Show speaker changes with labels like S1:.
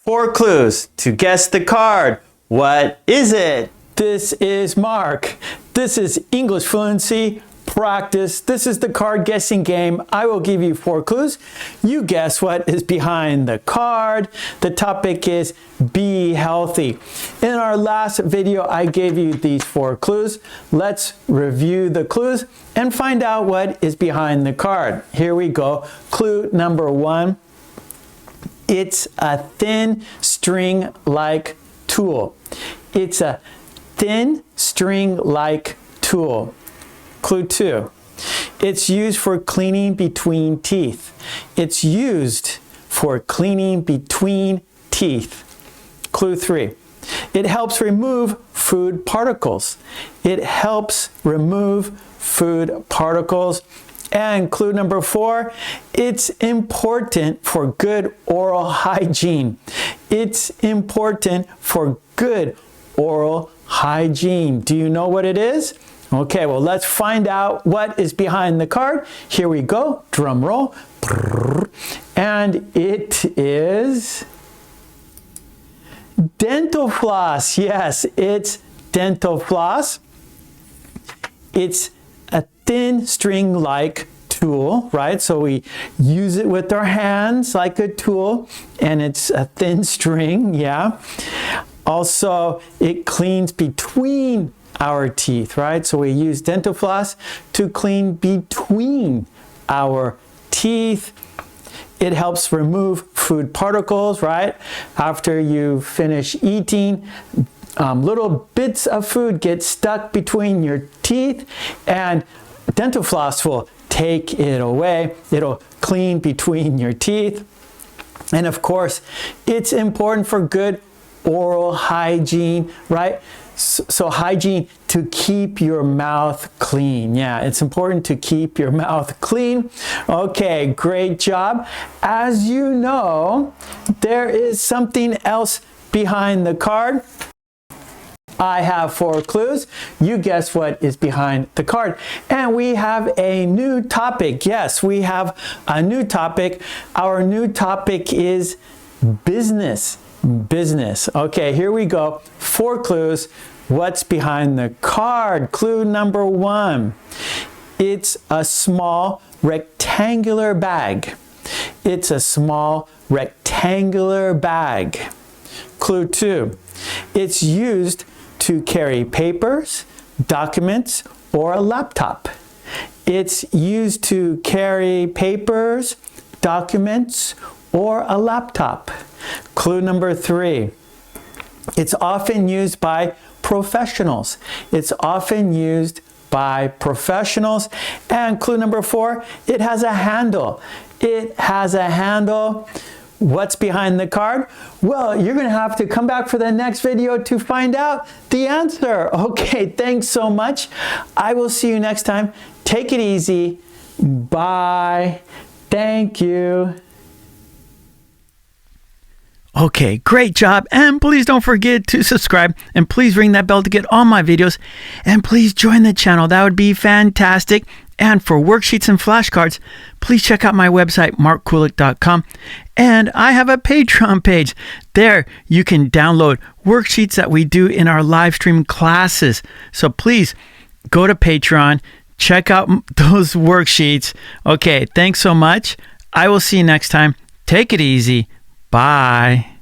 S1: 4 clues to guess the card. What is it? This is Mark. This is English Fluency Practice. This is the card guessing game. I will give you 4 clues. You guess what is behind the card. The topic is be healthy. In our last video, I gave you these 4 clues. Let's review the clues and find out what is behind the card. Here we go. Clue number 1. It's a thin string-like tool. It's a thin string-like tool. Clue 2. It's used for cleaning between teeth. It's used for cleaning between teeth. Clue 3. It helps remove food particles. It helps remove food particles. And clue number 4, it's important for good oral hygiene. It's important for good oral hygiene. Do you know what it is? Okay, well, let's find out what is behind the card. Here we go. Drum roll. And it is dental floss. Yes, it's dental floss. It's a thin string-like tool, right? So we use it with our hands like a tool, and it's a thin string, yeah. Also, it cleans between our teeth, right? So we use dental floss to clean between our teeth. It helps remove food particles, right? After you finish eating, little bits of food get stuck between your teeth, and dental floss will take it away. It'll clean between your teeth. And of course, it's important for good oral hygiene, right? So hygiene to keep your mouth clean. Yeah, it's important to keep your mouth clean. Okay, great job. As you know, there is something else behind the card. I have 4 clues. You guess what is behind the card. And we have a new topic. Yes, we have a new topic. Our new topic is business. Business. Okay, here we go. 4 clues. What's behind the card? Clue number 1. It's a small rectangular bag. It's a small rectangular bag. Clue 2. It's used to carry papers, documents, or a laptop. It's used to carry papers, documents, or a laptop. Clue number 3. It's often used by professionals. It's often used by professionals. And clue number 4, it has a handle. It has a handle. What's behind the card? Well, you're going to have to come back for the next video to find out the answer. Okay, thanks so much. I will see you next time. Take it easy. Bye. Thank you. Okay, great job. And please don't forget to subscribe, and please ring that bell to get all my videos, and please join the channel. That would be fantastic. And for worksheets and flashcards, please check out my website, markkulek.com. And I have a Patreon page. There you can download worksheets that we do in our live stream classes. So please go to Patreon, check out those worksheets. Okay, thanks so much. I will see you next time. Take it easy. Bye.